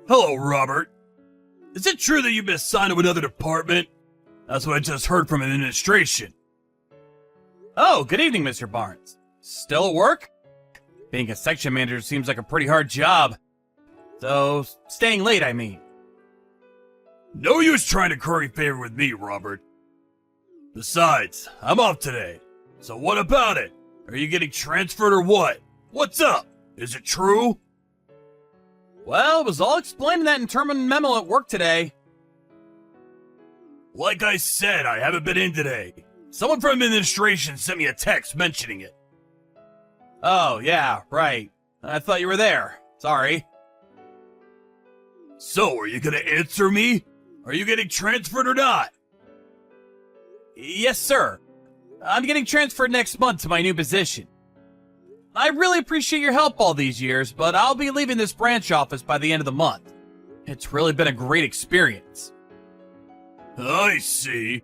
Hello, Robert. Is it true that you've been assigned to another department? That's what I just heard from administration. Oh, good evening, Mr. Barnes. Still at work? Being a section manager seems like a pretty hard job. So, staying late, I mean. No use trying to curry favor with me, Robert. Besides, I'm off today. So what about it? Are you getting transferred or what? What's up? Is it true? Well, it was all explained in that internal memo at work today. Like I said, I haven't been in today. Someone from administration sent me a text mentioning it. Oh, yeah, right. I thought you were there. Sorry. So, are you gonna answer me? Are you getting transferred or not? Yes, sir. I'm getting transferred next month to my new position. I really appreciate your help all these years, but I'll be leaving this branch office by the end of the month. It's really been a great experience. I see.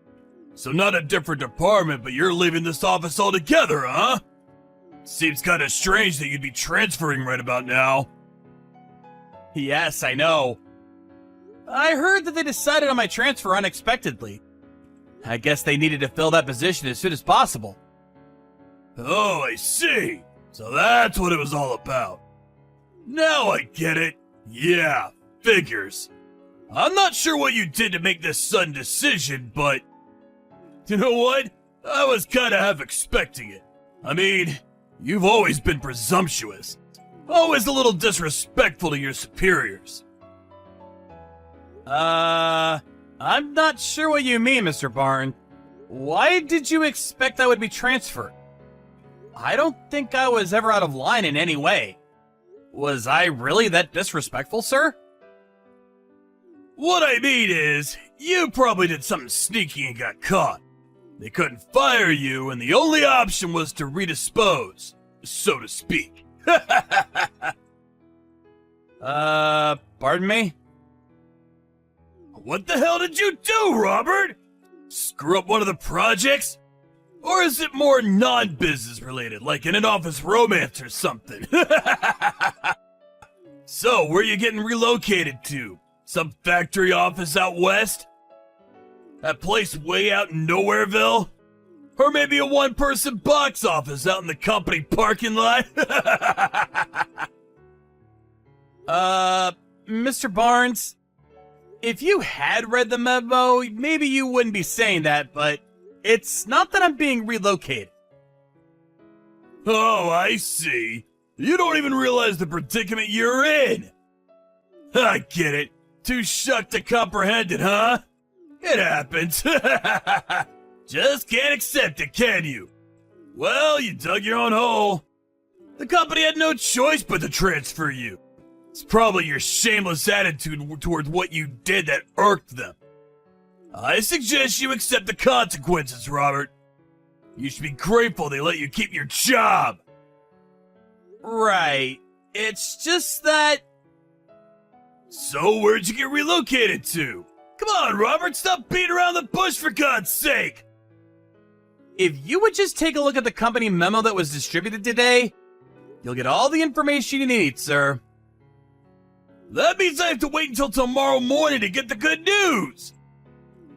So not a different department, but you're leaving this office altogether, huh? Seems kinda strange that you'd be transferring right about now. Yes, I know. I heard that they decided on my transfer unexpectedly. I guess they needed to fill that position as soon as possible. Oh, I see. So that's what it was all about. Now I get it. Yeah, figures. I'm not sure what you did to make this sudden decision, but... You know what? I was kinda half expecting it. I mean, you've always been presumptuous. Always a little disrespectful to your superiors. I'm not sure what you mean, Mr. Barnes. Why did you expect I would be transferred? I don't think I was ever out of line in any way. Was I really that disrespectful, sir? What I mean is, you probably did something sneaky and got caught. They couldn't fire you, and the only option was to redispose, so to speak. Pardon me? What the hell did you do, Robert? Screw up one of the projects? Or is it more non-business related, like an in-office romance or something? So, where are you getting relocated to? Some factory office out west? That place way out in Nowhereville? Or maybe a one-person box office out in the company parking lot? Mr. Barnes, if you had read the memo, maybe you wouldn't be saying that, but it's not that I'm being relocated. Oh, I see. You don't even realize the predicament you're in. I get it. Too shocked to comprehend it, huh? It happens. Just can't accept it, can you? Well, you dug your own hole. The company had no choice but to transfer you. It's probably your shameless attitude towards what you did that irked them. I suggest you accept the consequences, Robert. You should be grateful they let you keep your job. Right. It's just that... So where'd you get relocated to? Come on, Robert, stop beating around the bush for God's sake! If you would just take a look at the company memo that was distributed today, you'll get all the information you need, sir. That means I have to wait until tomorrow morning to get the good news!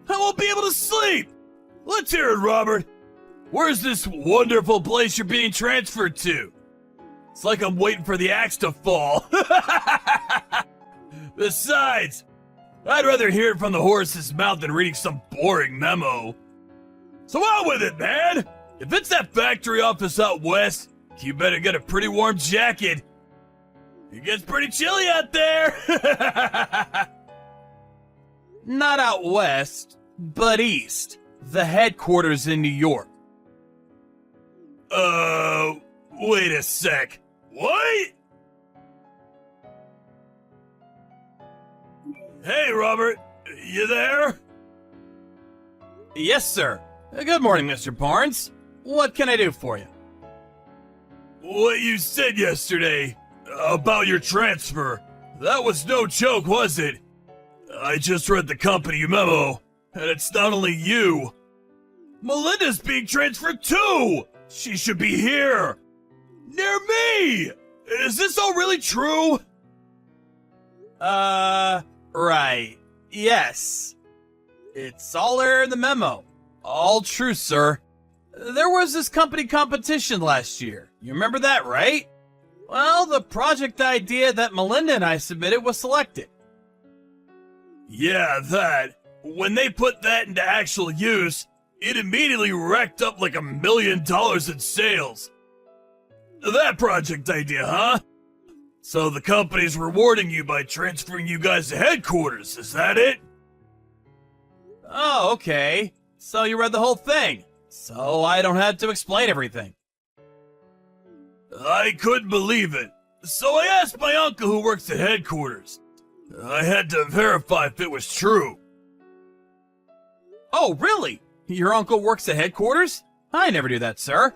I won't be able to sleep! Let's hear it, Robert! Where's this wonderful place you're being transferred to? It's like I'm waiting for the axe to fall. Besides, I'd rather hear it from the horse's mouth than reading some boring memo. So out with it, man! If it's that factory office out west, you better get a pretty warm jacket. It gets pretty chilly out there! Not out west, but east. The headquarters in New York. Wait a sec. What? Hey, Robert. You there? Yes, sir. Good morning, Mr. Barnes. What can I do for you? What you said yesterday about your transfer, that was no joke, was it? I just read the company memo, and it's not only you. Melinda's being transferred too! She should be here! Near me! Is this all really true? Right. Yes. It's all there in the memo. All true, sir. There was this company competition last year. You remember that, right? Well, the project idea that Melinda and I submitted was selected. Yeah, that. When they put that into actual use, it immediately racked up like $1 million in sales. That project idea, huh? So the company's rewarding you by transferring you guys to headquarters, is that it? Oh, okay. So you read the whole thing. So I don't have to explain everything. I couldn't believe it. So I asked my uncle who works at headquarters. I had to verify if it was true. Oh, really? Your uncle works at headquarters? I never knew that, sir.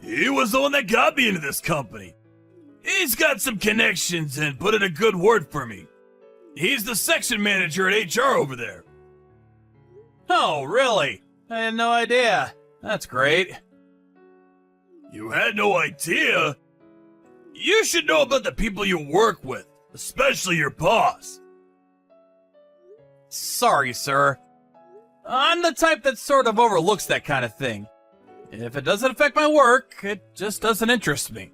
He was the one that got me into this company. He's got some connections and put in a good word for me. He's the section manager at HR over there. Oh, really? I had no idea. That's great. You had no idea? You should know about the people you work with, especially your boss. Sorry, sir. I'm the type that sort of overlooks that kind of thing. If it doesn't affect my work, it just doesn't interest me.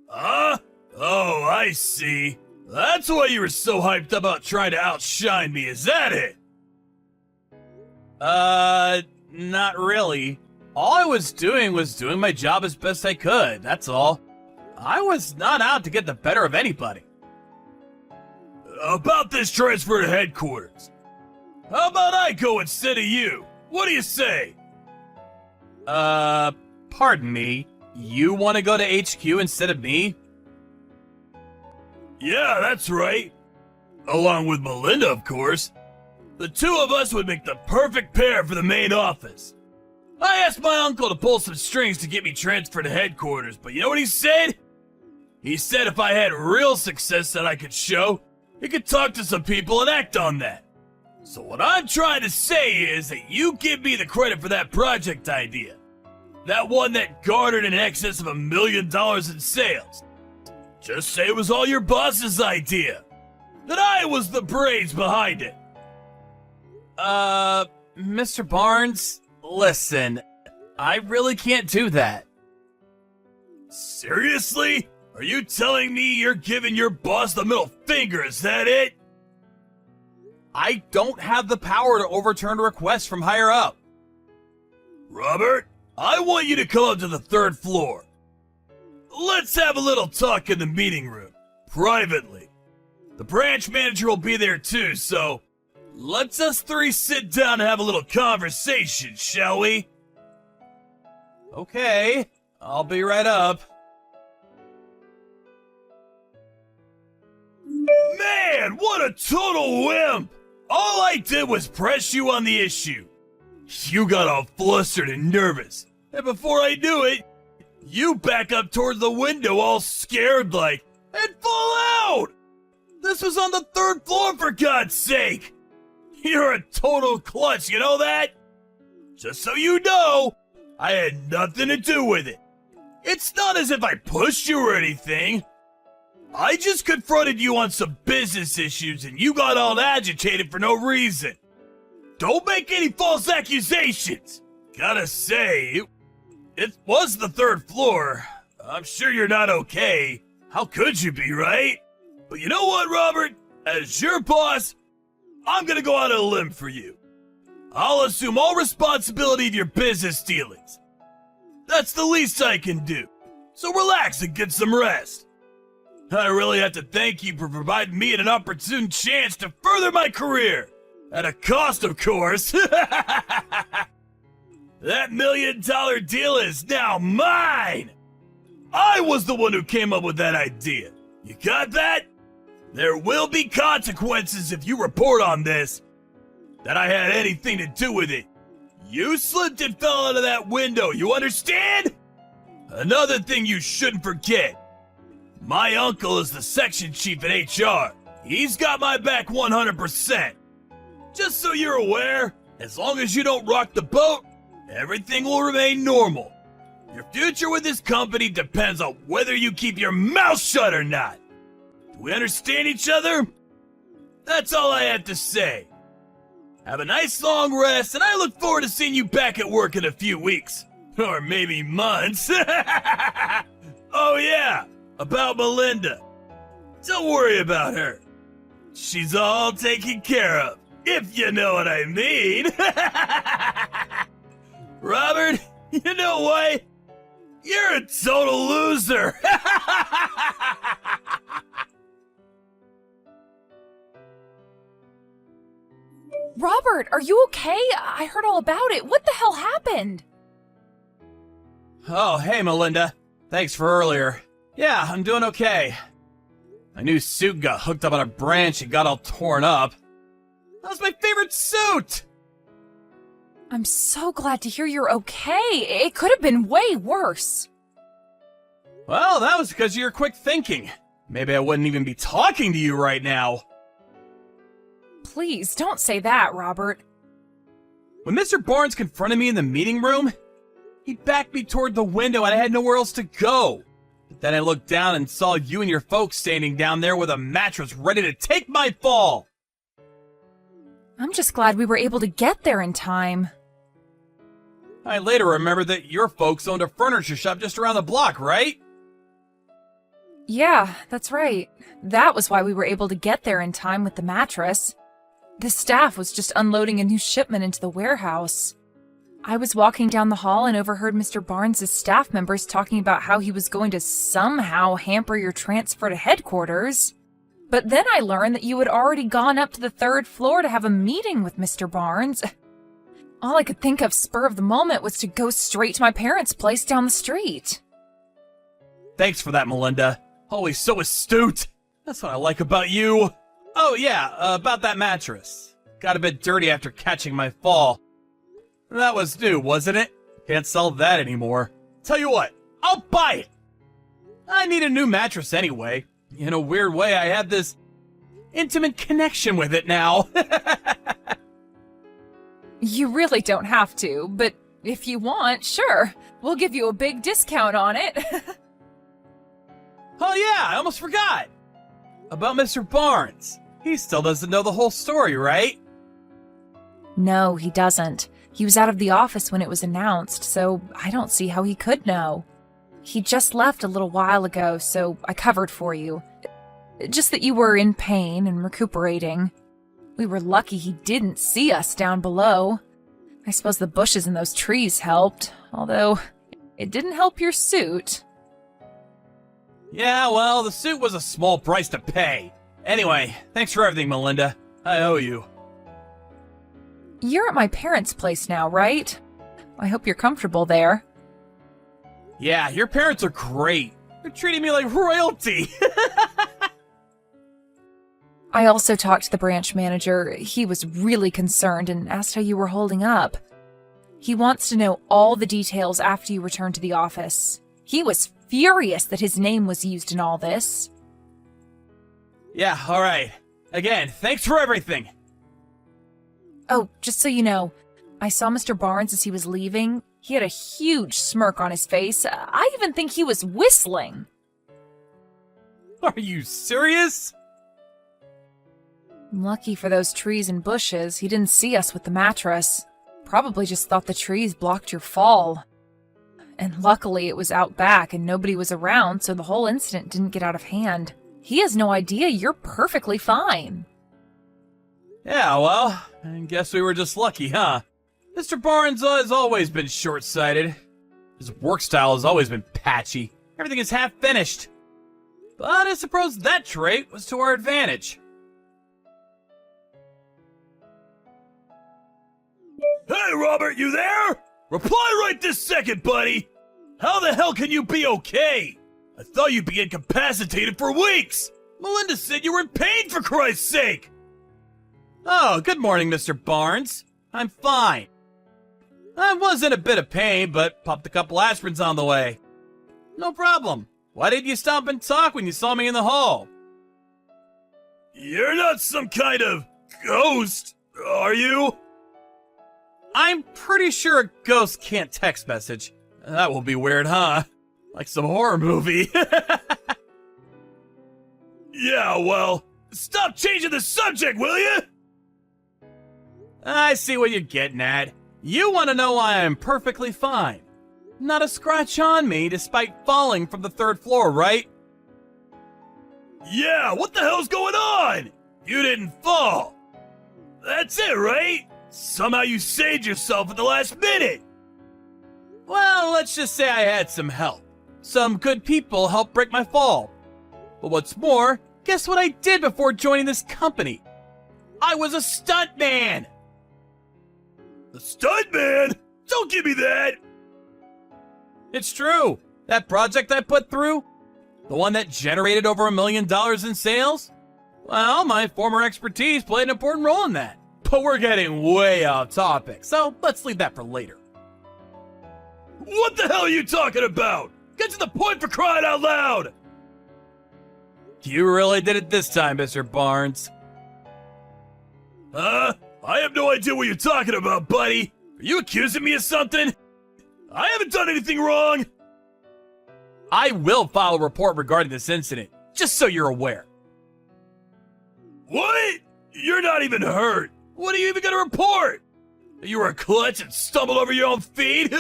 Huh? Oh, I see. That's why you were so hyped about trying to outshine me, is that it? Not really. All I was doing my job as best I could, that's all. I was not out to get the better of anybody. About this transfer to headquarters. How about I go instead of you? What do you say? Pardon me. You want to go to HQ instead of me? Yeah, that's right. Along with Melinda, of course. The two of us would make the perfect pair for the main office. I asked my uncle to pull some strings to get me transferred to headquarters, but you know what he said? He said if I had real success that I could show, he could talk to some people and act on that. So what I'm trying to say is that you give me the credit for that project idea. That one that garnered in excess of $1 million in sales. Just say it was all your boss's idea. That I was the brains behind it. Mr. Barnes, listen, I really can't do that. Seriously? Are you telling me you're giving your boss the middle finger, is that it? I don't have the power to overturn a request from higher up. Robert, I want you to come up to the 3rd floor. Let's have a little talk in the meeting room, privately. The branch manager will be there too, so let's us three sit down and have a little conversation, shall we? Okay, I'll be right up. Man, what a total wimp! All I did was press you on the issue. You got all flustered and nervous, and before I knew it, you back up towards the window all scared like, and fall out! This was on the 3rd floor, for God's sake! You're a total klutz, you know that? Just so you know, I had nothing to do with it. It's not as if I pushed you or anything. I just confronted you on some business issues and you got all agitated for no reason. Don't make any false accusations. Gotta say, it was the 3rd floor. I'm sure you're not okay. How could you be, right? But you know what, Robert? As your boss, I'm gonna go out on a limb for you. I'll assume all responsibility of your business dealings. That's the least I can do. So relax and get some rest. I really have to thank you for providing me an opportune chance to further my career. At a cost, of course. That $1 million deal is now mine. I was the one who came up with that idea. You got that? There will be consequences if you report on this. That I had anything to do with it. You slipped and fell out of that window, you understand? Another thing you shouldn't forget. My uncle is the section chief at HR. He's got my back 100%. Just so you're aware, as long as you don't rock the boat, everything will remain normal. Your future with this company depends on whether you keep your mouth shut or not. we understand each other? That's all I have to say. Have a nice long rest, and I look forward to seeing you back at work in a few weeks. Or maybe months. Oh yeah, about Melinda. Don't worry about her. She's all taken care of, if you know what I mean. Robert, you know what? You're a total loser. Robert, are you okay? I heard all about it. What the hell happened? Oh, hey, Melinda. Thanks for earlier. Yeah, I'm doing okay. My new suit got hooked up on a branch and got all torn up. That was my favorite suit! I'm so glad to hear you're okay. It could have been way worse. Well, that was because of your quick thinking. Maybe I wouldn't even be talking to you right now. Please, don't say that, Robert. When Mr. Barnes confronted me in the meeting room, he backed me toward the window and I had nowhere else to go. But then I looked down and saw you and your folks standing down there with a mattress ready to take my fall. I'm just glad we were able to get there in time. I later remembered that your folks owned a furniture shop just around the block, right? Yeah, that's right. That was why we were able to get there in time with the mattress. The staff was just unloading a new shipment into the warehouse. I was walking down the hall and overheard Mr. Barnes' staff members talking about how he was going to somehow hamper your transfer to headquarters. But then I learned that you had already gone up to the 3rd floor to have a meeting with Mr. Barnes. All I could think of spur of the moment was to go straight to my parents' place down the street. Thanks for that, Melinda. Always so astute. That's what I like about you. Oh yeah, about that mattress. Got a bit dirty after catching my fall. That was new, wasn't it? Can't sell that anymore. Tell you what, I'll buy it. I need a new mattress anyway. In a weird way, I have this intimate connection with it now. You really don't have to, but if you want, sure. We'll give you a big discount on it. Oh yeah, I almost forgot. About Mr. Barnes. He still doesn't know the whole story, right? No, he doesn't. He was out of the office when it was announced, so I don't see how he could know. He just left a little while ago, so I covered for you. Just that you were in pain and recuperating. We were lucky he didn't see us down below. I suppose the bushes and those trees helped, although it didn't help your suit. Yeah, well, the suit was a small price to pay. Anyway, thanks for everything, Melinda. I owe you. You're at my parents' place now, right? I hope you're comfortable there. Yeah, your parents are great. They're treating me like royalty. I also talked to the branch manager. He was really concerned and asked how you were holding up. He wants to know all the details after you return to the office. He was furious that his name was used in all this. Yeah, alright. Again, thanks for everything. Oh, just so you know, I saw Mr. Barnes as he was leaving. He had a huge smirk on his face. I even think he was whistling. Are you serious? Lucky for those trees and bushes, he didn't see us with the mattress. Probably just thought the trees blocked your fall. And luckily it was out back and nobody was around, so the whole incident didn't get out of hand. He has no idea you're perfectly fine. Yeah, well, I guess we were just lucky, huh? Mr. Barnes has always been short-sighted. His work style has always been patchy. Everything is half-finished. But I suppose that trait was to our advantage. Hey, Robert, you there? Reply right this second, buddy! How the hell can you be okay? I thought you'd be incapacitated for weeks! Melinda said you were in pain, for Christ's sake! Oh, good morning, Mr. Barnes. I'm fine. I was in a bit of pain, but popped a couple aspirins on the way. No problem. Why didn't you stop and talk when you saw me in the hall? You're not some kind of ghost, are you? I'm pretty sure a ghost can't text message. That will be weird, huh? Like some horror movie. Yeah, well, stop changing the subject, will you? I see what you're getting at. You want to know why I'm perfectly fine. Not a scratch on me despite falling from the 3rd floor, right? Yeah, what the hell's going on? You didn't fall. That's it, right? Somehow you saved yourself at the last minute. Well, let's just say I had some help. Some good people helped break my fall. But what's more, guess what I did before joining this company? I was a stuntman! The stuntman? Don't give me that! It's true. That project I put through, the one that generated over $1 million in sales, well, my former expertise played an important role in that. But we're getting way off topic, so let's leave that for later. What the hell are you talking about? Get to the point, for crying out loud! You really did it this time, Mr. Barnes. Huh? I have no idea what you're talking about, buddy. Are you accusing me of something? I haven't done anything wrong. I will file a report regarding this incident, just so you're aware. What? You're not even hurt. What are you even gonna report? You were a klutz and stumbled over your own feet?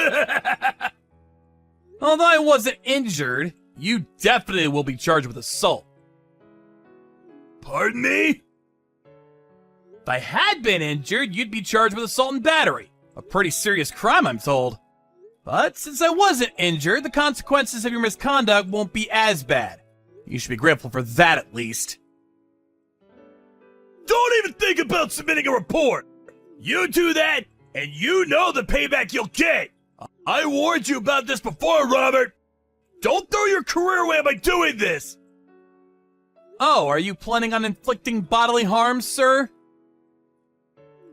Although I wasn't injured, you definitely will be charged with assault. Pardon me? If I had been injured, you'd be charged with assault and battery. A pretty serious crime, I'm told. But since I wasn't injured, the consequences of your misconduct won't be as bad. You should be grateful for that at least. Don't even think about submitting a report. You do that, and you know the payback you'll get. I warned you about this before, Robert. Don't throw your career away by doing this. Oh, are you planning on inflicting bodily harm, sir?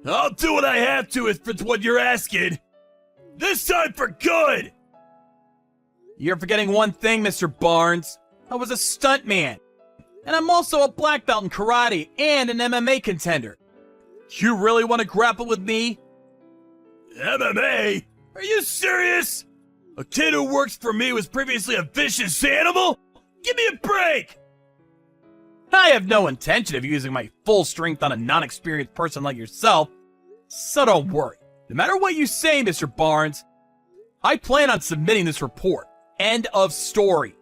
I'll do what I have to if it's what you're asking. This time for good. You're forgetting one thing, Mr. Barnes. I was a stuntman. And I'm also a black belt in karate and an MMA contender. You really want to grapple with me? MMA? Are you serious? A kid who works for me was previously a vicious animal? Give me a break! I have no intention of using my full strength on a non-experienced person like yourself, so don't worry. No matter what you say, Mr. Barnes, I plan on submitting this report. End of story.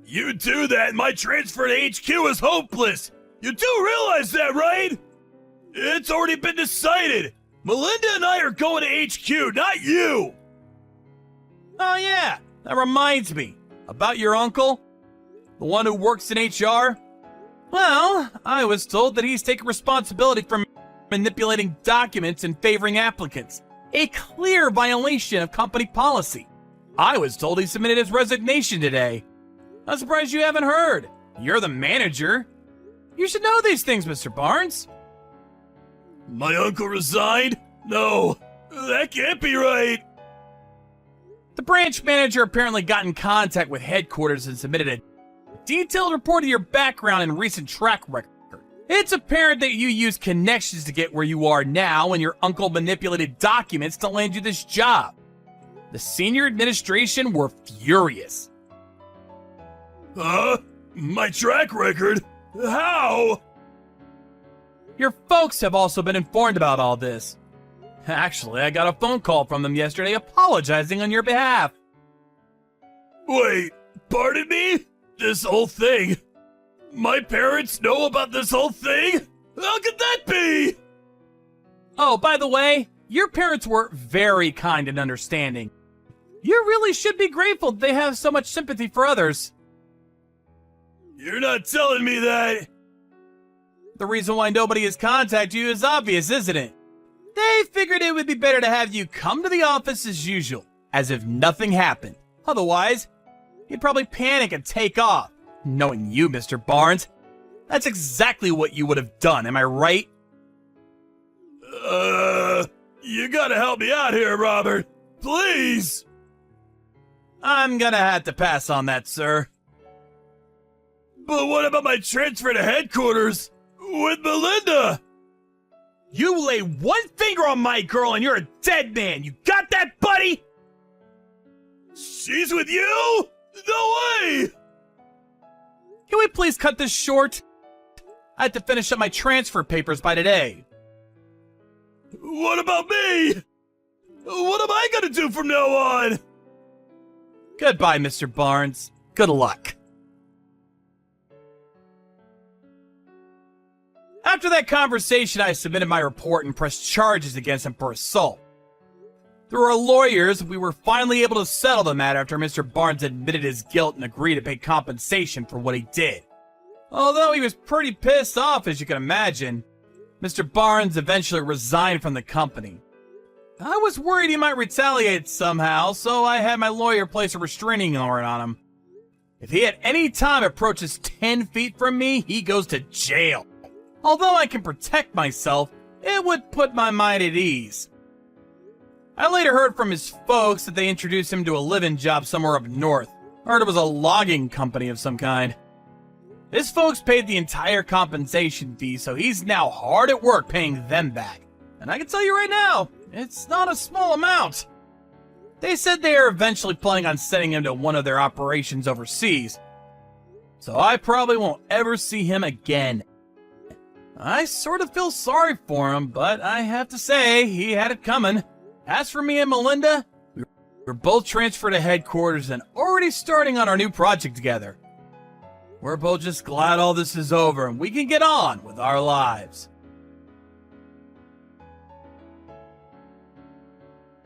You do that, and my transfer to HQ is hopeless. You do realize that, right? It's already been decided. Melinda and I are going to HQ, not you. Oh yeah, that reminds me. About your uncle? The one who works in HR? Well, I was told that he's taking responsibility for manipulating documents and favoring applicants. A clear violation of company policy. I was told he submitted his resignation today. I'm surprised you haven't heard. You're the manager. You should know these things, Mr. Barnes. My uncle resigned? No, that can't be right. The branch manager apparently got in contact with headquarters and submitted a detailed report of your background and recent track record. It's apparent that you used connections to get where you are now, and your uncle manipulated documents to land you this job. The senior administration were furious. My track record? How? Your folks have also been informed about all this. Actually, I got a phone call from them yesterday apologizing on your behalf. Wait, pardon me? This whole thing? My parents know about this whole thing? How could that be? Oh, by the way, your parents were very kind and understanding. You really should be grateful they have so much sympathy for others. You're not telling me that. The reason why nobody has contacted you is obvious, isn't it? They figured it would be better to have you come to the office as usual, as if nothing happened. Otherwise, you'd probably panic and take off. Knowing you, Mr. Barnes, that's exactly what you would have done, am I right? You gotta help me out here, Robert. Please. I'm gonna have to pass on that, sir. But what about my transfer to headquarters with Melinda? You lay one finger on my girl and you're a dead man. You got that, buddy? She's with you? No way! Can we please cut this short? I have to finish up my transfer papers by today. What about me? What am I gonna do from now on? Goodbye, Mr. Barnes. Good luck. After that conversation, I submitted my report and pressed charges against him for assault. Through our lawyers, we were finally able to settle the matter after Mr. Barnes admitted his guilt and agreed to pay compensation for what he did. Although he was pretty pissed off, as you can imagine, Mr. Barnes eventually resigned from the company. I was worried he might retaliate somehow, so I had my lawyer place a restraining order on him. If he at any time approaches 10 feet from me, he goes to jail. Although I can protect myself, it would put my mind at ease. I later heard from his folks that they introduced him to a live-in job somewhere up north. Heard it was a logging company of some kind. His folks paid the entire compensation fee, so he's now hard at work paying them back. And I can tell you right now, it's not a small amount. They said they are eventually planning on sending him to one of their operations overseas. So I probably won't ever see him again. I sort of feel sorry for him, but I have to say, he had it coming. As for me and Melinda, we're both transferred to headquarters and already starting on our new project together. We're both just glad all this is over and we can get on with our lives.